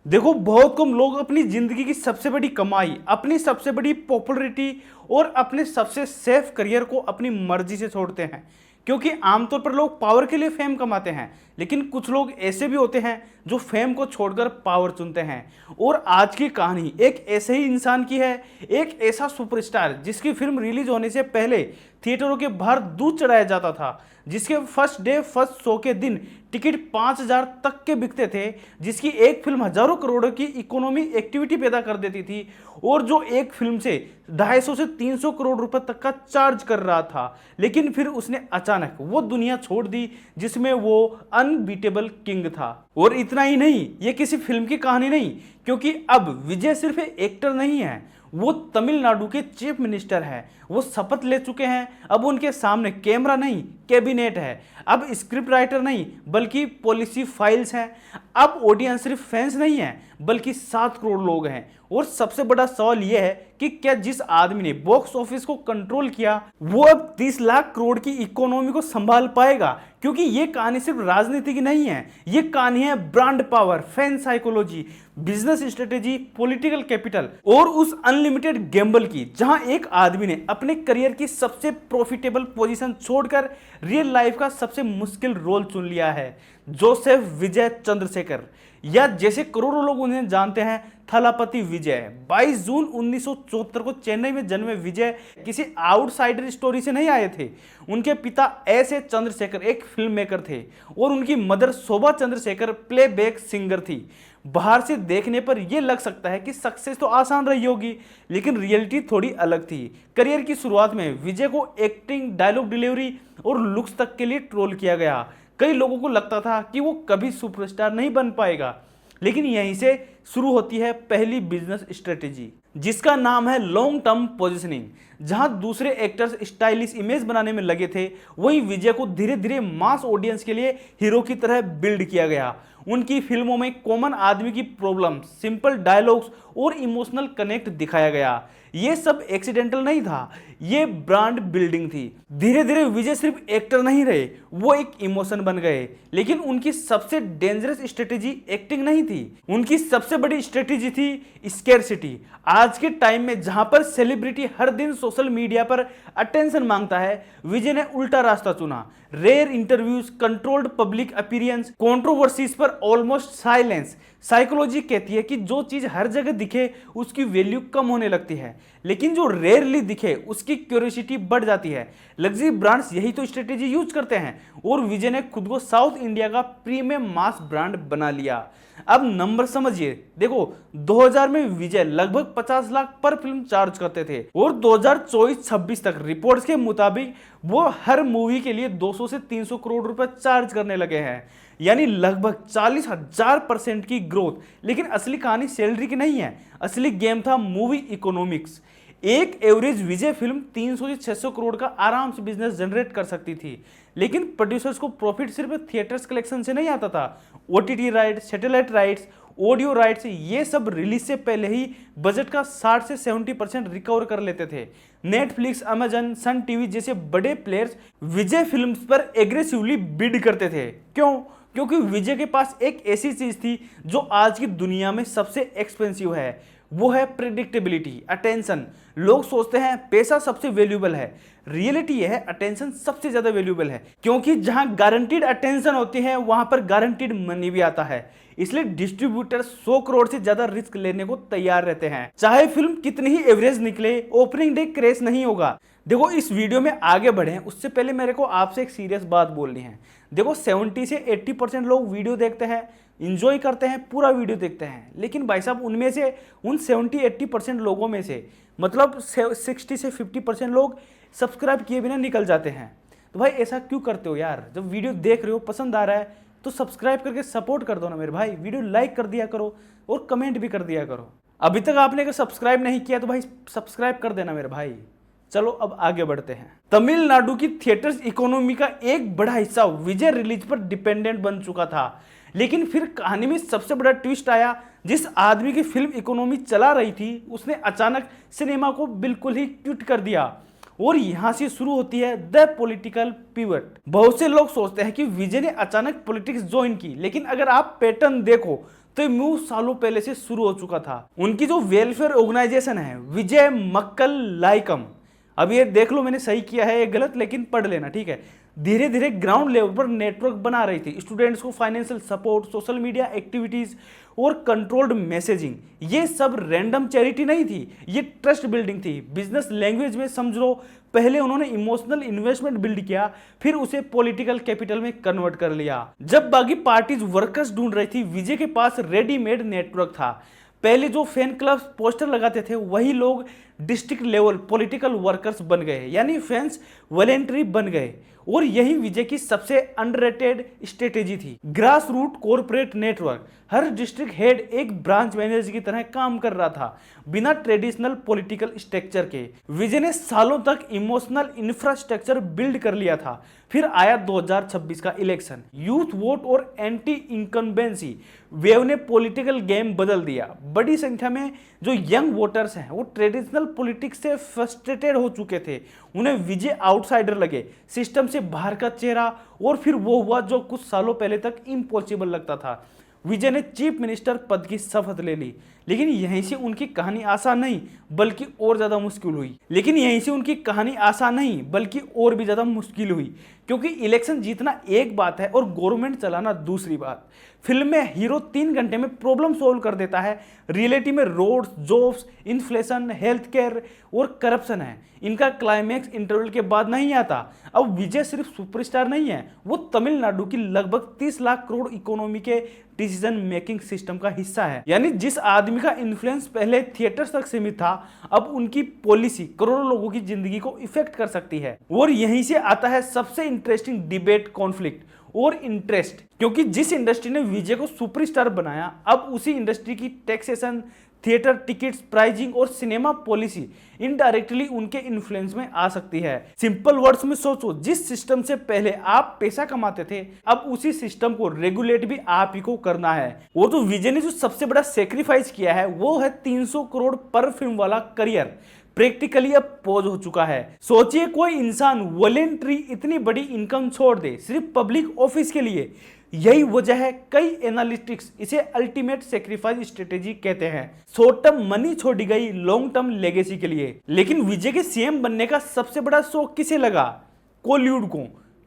देखो, बहुत कम लोग अपनी जिंदगी की सबसे बड़ी कमाई, अपनी सबसे बड़ी पॉपुलैरिटी और अपने सबसे सेफ करियर को अपनी मर्जी से छोड़ते हैं। क्योंकि आमतौर पर लोग पावर के लिए फेम कमाते हैं, लेकिन कुछ लोग ऐसे भी होते हैं जो फेम को छोड़कर पावर चुनते हैं। और आज की कहानी एक ऐसे ही इंसान की है, एक ऐसा सुपरस्टार जिसकी फिल्म रिलीज होने से पहले थिएटरों के बाहर दूध चढ़ाया जाता था, जिसके फर्स्ट डे फर्स्ट शो के दिन टिकट 5,000 तक के बिकते थे, जिसकी एक फिल्म हजारों करोड़ों की इकोनॉमी एक्टिविटी पैदा कर देती थी, और जो एक फिल्म से 250 से 300 करोड़ रुपए तक का चार्ज कर रहा था। लेकिन फिर उसने अचानक वो दुनिया छोड़ दी जिसमें वो अनबीटेबल किंग था। और इतना ही नहीं, ये किसी फिल्म की कहानी नहीं, क्योंकि अब विजय सिर्फ एक एक्टर नहीं है, वो तमिलनाडु के चीफ मिनिस्टर हैं। वो शपथ ले चुके हैं। अब उनके सामने कैमरा नहीं, कैबिनेट है। अब स्क्रिप्ट राइटर नहीं, बल्कि पॉलिसी फाइल्स हैं। अब ऑडियंस सिर्फ फैंस नहीं है, बल्कि 7 करोड़ लोग हैं। और सबसे बड़ा सवाल यह है कि क्या जिस आदमी ने बॉक्स ऑफिस को कंट्रोल किया, वो अब 30 लाख करोड़ की इकोनॉमी को संभाल पाएगा? क्योंकि ये कहानी सिर्फ राजनीति की नहीं है, ये कहानी है brand power, fan psychology, business strategy, political capital और उस अनलिमिटेड गैम्बल की, जहां एक आदमी ने अपने करियर की सबसे प्रॉफिटेबल पोजीशन छोड़कर रियल लाइफ का सबसे मुश्किल रोल चुन लिया है। जोसेफ विजय चंद्रशेखर, या जैसे करोड़ों लोग उन्हें जानते हैं, थलापति विजय। 22 जून 1974 को चेन्नई में जन्मे विजय किसी आउटसाइडर स्टोरी से नहीं आए थे। उनके पिता एस.ए. चंद्रशेखर एक फिल्म मेकर थे और उनकी मदर शोभा चंद्रशेखर प्लेबैक सिंगर थी। बाहर से देखने पर यह लग सकता है कि सक्सेस तो आसान रही होगी, लेकिन रियलिटी थोड़ी अलग थी। करियर की शुरुआत में विजय को एक्टिंग, डायलॉग डिलीवरी और लुक्स तक के लिए ट्रोल किया गया। कई लोगों को लगता था कि वो कभी सुपरस्टार नहीं बन पाएगा, लेकिन यहीं से शुरू होती है पहली बिजनेस स्ट्रेटेजी, जिसका नाम है लॉन्ग टर्म पोजीशनिंग। जहां दूसरे एक्टर्स स्टाइलिश इमेज बनाने में लगे थे, वहीं विजय को धीरे धीरे मास ऑडियंस के लिए हीरो की तरह बिल्ड किया गया। उनकी फिल्मों में कॉमन आदमी की प्रॉब्लम, सिंपल डायलॉग्स और इमोशनल कनेक्ट दिखाया गया। ये सब एक्सीडेंटल नहीं था, ये ब्रांड बिल्डिंग थी। धीरे धीरे विजय सिर्फ एक्टर नहीं रहे, वो एक इमोशन बन गए। लेकिन उनकी सबसे डेंजरस स्ट्रेटेजी एक्टिंग नहीं थी, उनकी सबसे बड़ी स्ट्रेटेजी थी स्केर्सिटी। आज के टाइम में जहां पर सेलिब्रिटी हर दिन सोशल मीडिया पर अटेंशन मांगता है, विजय ने उल्टा रास्ता चुना। Rare interviews, controlled public appearance, controversies पर ऑलमोस्ट साइलेंस। साइकोलॉजी कहती है कि जो चीज हर जगह दिखे उसकी वैल्यू कम होने लगती है, लेकिन जो रेयरली दिखे उसकी क्यूरियोसिटी बढ़ जाती है। लग्जरी ब्रांड्स यही तो स्ट्रेटेजी यूज करते हैं, और विजय ने खुद को साउथ इंडिया का प्रीमियम मास ब्रांड बना लिया। अब नंबर समझिए, देखो 2000 में विजय लगभग 50 लाख पर फिल्म चार्ज करते थे, और 2024-26 तक रिपोर्ट्स के मुताबिक वो हर मूवी के लिए 200 से 300 करोड़ रुपए चार्ज करने लगे हैं, यानी लगभग 40,000% की ग्रोथ। लेकिन असली कहानी सैलरी की नहीं है, असली गेम था मूवी इकोनॉमिक्स। एक एवरेज विजय फिल्म 300 से 600 करोड़ का आराम से बिजनेस जनरेट कर सकती थी, लेकिन प्रोड्यूसर्स को प्रॉफिट सिर्फ थिएटर्स कलेक्शन से नहीं आता था। OTT rights, satellite rights, audio rights, ये सब रिलीज से पहले ही बजट का 60 से 70% रिकवर कर लेते थे। नेटफ्लिक्स, अमेजन, सन टीवी जैसे बड़े प्लेयर्स विजय फिल्म्स पर एग्रेसिवली बिड करते थे। क्यों? क्योंकि विजय के पास एक ऐसी चीज थी जो आज की दुनिया में सबसे एक्सपेंसिव है, वो है प्रेडिक्टेबिलिटी, अटेंशन। लोग सोचते हैं पैसा सबसे वैल्यूएबल है, रियलिटी यह है अटेंशन सबसे ज्यादा वैल्यूएबल है, क्योंकि जहां गारंटीड अटेंशन होती है वहां पर गारंटीड मनी भी आता है। इसलिए डिस्ट्रीब्यूटर 100 करोड़ से ज्यादा रिस्क लेने को तैयार रहते हैं, चाहे फिल्म कितनी ही एवरेज निकले, ओपनिंग डे क्रैश नहीं होगा। देखो, इस वीडियो में आगे बढ़े उससे पहले मेरे को आपसे एक सीरियस बात बोलनी है। देखो, 70 से 80% लोग वीडियो देखते हैं, इंजॉय करते हैं, पूरा वीडियो देखते हैं, लेकिन भाई साहब उनमें से उन 70-80% लोगों में से मतलब 60 से 50% लोग सब्सक्राइब किए बिना निकल जाते हैं। तो भाई ऐसा क्यों करते हो यार? जब वीडियो देख रहे हो, पसंद आ रहा है, तो सब्सक्राइब करके सपोर्ट कर दो ना मेरे भाई। वीडियो लाइक कर दिया करो और कमेंट भी कर दिया करो। अभी तक आपने अगर सब्सक्राइब नहीं किया तो भाई सब्सक्राइब कर देना मेरे भाई। चलो अब आगे बढ़ते हैं। तमिलनाडु की थिएटर्स इकोनॉमी का एक बड़ा हिस्सा विजय रिलीज पर डिपेंडेंट बन चुका था, लेकिन फिर कहानी में सबसे बड़ा ट्विस्ट आया। जिस आदमी की फिल्म इकोनॉमी चला रही थी, उसने अचानक सिनेमा को बिल्कुल ही क्विट कर दिया, और यहां से शुरू होती है द पॉलिटिकल पिवट। बहुत से लोग सोचते हैं कि विजय ने अचानक पॉलिटिक्स ज्वाइन की, लेकिन अगर आप पैटर्न देखो तो ये मूव सालों पहले से शुरू हो चुका था। उनकी जो वेलफेयर ऑर्गेनाइजेशन है विजय मक्कल लाइकम, अब ये देख लो मैंने सही किया है ये गलत, लेकिन पढ़ लेना, ठीक है, धीरे धीरे ग्राउंड लेवल पर नेटवर्क बना रही थी, स्टूडेंट्स को financial support, social media activities और कंट्रोल्ड मैसेजिंग। ये सब रैंडम चैरिटी नहीं थी, ये ट्रस्ट बिल्डिंग थी। बिजनेस लैंग्वेज में समझ लो, पहले उन्होंने इमोशनल इन्वेस्टमेंट बिल्ड किया, फिर उसे पॉलिटिकल कैपिटल में कन्वर्ट कर लिया। जब बाकी पार्टीज वर्कर्स ढूंढ रही थी, विजय के पास रेडीमेड नेटवर्क था। पहले जो फैन क्लब पोस्टर लगाते थे वही लोग डिस्ट्रिक्ट लेवल पॉलिटिकल वर्कर्स बन गए, यानी फैंस वॉलेंटरी बन गए। और यही विजय की सबसे अंडररेटेड स्ट्रेटेजी थी, ग्रास रूट कॉर्पोरेट नेटवर्क। हर डिस्ट्रिक्ट हेड एक ब्रांच मैनेजर की तरह काम कर रहा था, बिना ट्रेडिशनल पॉलिटिकल स्ट्रक्चर के। विजय ने सालों तक इमोशनल इंफ्रास्ट्रक्चर बिल्ड कर लिया था। फिर आया 2026 का इलेक्शन, यूथ वोट और एंटी इनकम्बेंसी वेव ने पॉलिटिकल गेम बदल दिया। बड़ी संख्या में जो यंग वोटर्स हैं वो ट्रेडिशनल पॉलिटिक्स से फ्रस्ट्रेटेड हो चुके थे, उन्हें विजय आउटसाइडर लगे, सिस्टम से बाहर का चेहरा। और फिर वो हुआ जो कुछ सालों पहले तक इम्पॉसिबल लगता था, विजय ने चीफ मिनिस्टर पद की शपथ ले ली। लेकिन यहीं से उनकी कहानी आसान नहीं बल्कि और ज्यादा मुश्किल हुई। और भी ज्यादा मुश्किल हुई, क्योंकि इलेक्शन जीतना एक बात है और गवर्नमेंट चलाना दूसरी बात। फिल्म में हीरो 3 घंटे में प्रॉब्लम सोल्व कर देता है, रियलिटी में roads, jobs, inflation, health care और करप्शन है। इनका क्लाइमैक्स इंटरवल के बाद नहीं आता। अब विजय सिर्फ सुपरस्टार नहीं है, वो तमिलनाडु की लगभग 30 लाख करोड़ इकोनॉमी के डिसीजन मेकिंग सिस्टम का हिस्सा है। यानी जिस आदमी का इन्फ्लुएंस पहले थिएटर्स तक सीमित था, अब उनकी पॉलिसी करोड़ों लोगों की जिंदगी को इफेक्ट कर सकती है। और यहीं से आता है सबसे इंटरेस्टिंग डिबेट, कॉन्फ्लिक्ट और इंटरेस्ट, क्योंकि जिस इंडस्ट्री ने विजय को सुपरस्टार बनाया, अब उसी इंडस्ट्री की टैक्सेशन, थिएटर टिकट्स, प्राइजिंग और सिनेमा पॉलिसी इनडायरेक्टली उनके इन्फ्लुएंस में आ सकती है। सिंपल वर्ड्स में सोचो, जिस सिस्टम से पहले आप पैसा कमाते थे, अब उसी सिस्टम को रेगुलेट भी आप ही को करना है। और तो विजय ने जो सबसे बड़ा सेक्रीफाइस किया है वो है 300 करोड़ पर फिल्म वाला करियर, प्रैक्टिकली अब पॉज हो चुका है। सोचिए कोई इंसान वॉलेंटरी इतनी बड़ी इनकम छोड़ दे सिर्फ पब्लिक ऑफिस के लिए। यही वजह है कई एनालिटिक्स इसे अल्टीमेट सेक्रीफाइस स्ट्रेटेजी कहते हैं। शॉर्ट टर्म मनी छोड़ी गई लॉन्ग टर्म लेगेसी के लिए। लेकिन विजय के सीएम बनने का सबसे बड़ा शौक किसे लगा? कॉलीवुड को,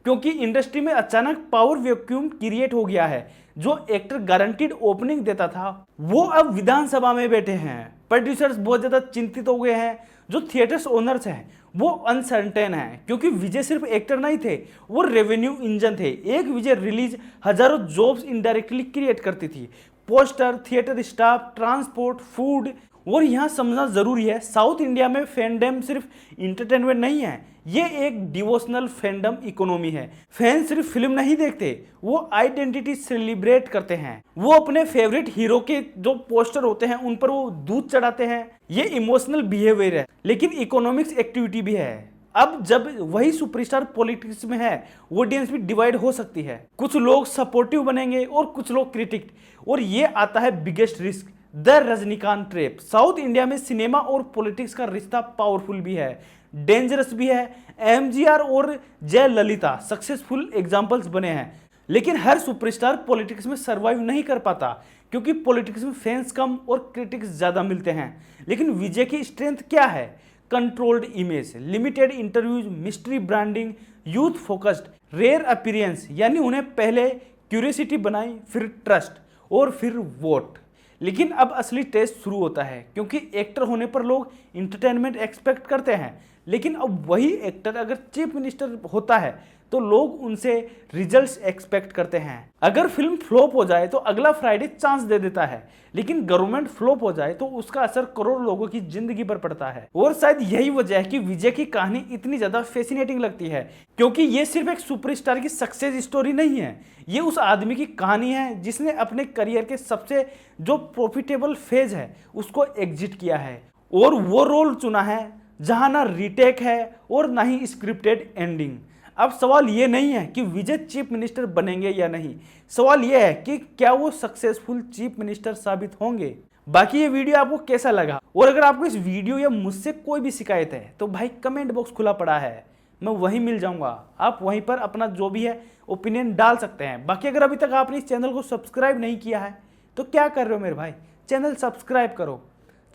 क्योंकि इंडस्ट्री में अचानक पावर वैक्यूम क्रिएट हो गया है। जो एक्टर गारंटीड ओपनिंग देता था वो अब विधानसभा में बैठे हैं। प्रोड्यूसर्स बहुत ज्यादा चिंतित हो गए हैं, जो थिएटर्स ओनर्स हैं वो अनसर्टेन है, क्योंकि विजय सिर्फ एक्टर नहीं थे, वो रेवेन्यू इंजन थे। एक विजय रिलीज हजारों जॉब्स इनडायरेक्टली क्रिएट करती थी, poster, theatre staff, transport, food. और यहाँ समझना जरूरी है, साउथ इंडिया में फैंडम सिर्फ इंटरटेनमेंट नहीं है, ये एक डिवोशनल फैंडम इकोनॉमी है। फैन सिर्फ फिल्म नहीं देखते, वो आइडेंटिटी सेलिब्रेट करते हैं। वो अपने फेवरेट हीरो के जो पोस्टर होते हैं उन पर वो दूध चढ़ाते हैं। ये इमोशनल बिहेवियर है, लेकिन इकोनॉमिक्स एक्टिविटी भी है। अब जब वही सुपरस्टार पॉलिटिक्स में है, ऑडियंस भी डिवाइड हो सकती है। कुछ लोग सपोर्टिव बनेंगे और कुछ लोग क्रिटिक। और ये आता है biggest risk, the Rajinikanth trap. South India में सिनेमा और पॉलिटिक्स का रिश्ता पावरफुल भी है, डेंजरस भी है। एमजीआर और जयललिता सक्सेसफुल एग्जांपल्स बने हैं, लेकिन हर सुपरस्टार पॉलिटिक्स में सरवाइव नहीं कर पाता, क्योंकि पॉलिटिक्स में फैंस कम और क्रिटिक्स ज्यादा मिलते हैं। लेकिन विजय की स्ट्रेंथ क्या है? Controlled image, limited interviews, mystery branding, youth focused, rare appearance. यानी उन्हें पहले क्यूरियोसिटी बनाई, फिर ट्रस्ट और फिर वोट। लेकिन अब असली टेस्ट शुरू होता है, क्योंकि एक्टर होने पर लोग इंटरटेनमेंट एक्सपेक्ट करते हैं, लेकिन अब वही एक्टर अगर चीफ मिनिस्टर होता है तो लोग उनसे रिजल्ट्स एक्सपेक्ट करते हैं। अगर फिल्म फ्लॉप हो जाए तो अगला फ्राइडे चांस दे देता है, लेकिन गवर्नमेंट फ्लॉप हो जाए तो उसका असर करोड़ लोगों की जिंदगी पर पड़ता है। और शायद यही वजह है कि विजय की कहानी इतनी ज्यादा फैसिनेटिंग लगती है, क्योंकि ये सिर्फ एक सुपरस्टार की सक्सेस स्टोरी नहीं है, ये उस आदमी की कहानी है जिसने अपने करियर के सबसे जो प्रॉफिटेबल फेज है उसको एग्जिट किया है, और वो रोल चुना है जहां ना रीटेक है और ना ही स्क्रिप्टेड एंडिंग। अब सवाल ये नहीं है कि विजय चीफ मिनिस्टर बनेंगे या नहीं, सवाल यह है कि क्या वो सक्सेसफुल चीफ मिनिस्टर साबित होंगे। बाकी ये वीडियो आपको कैसा लगा, और अगर आपको इस वीडियो या मुझसे कोई भी शिकायत है तो भाई कमेंट बॉक्स खुला पड़ा है, मैं वहीं मिल जाऊंगा। आप वहीं पर अपना जो भी है ओपिनियन डाल सकते हैं। बाकी अगर अभी तक आपने इस चैनल को सब्सक्राइब नहीं किया है तो क्या कर रहे हो मेरे भाई, चैनल सब्सक्राइब करो।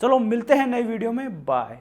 चलो मिलते हैं नई वीडियो में, बाय।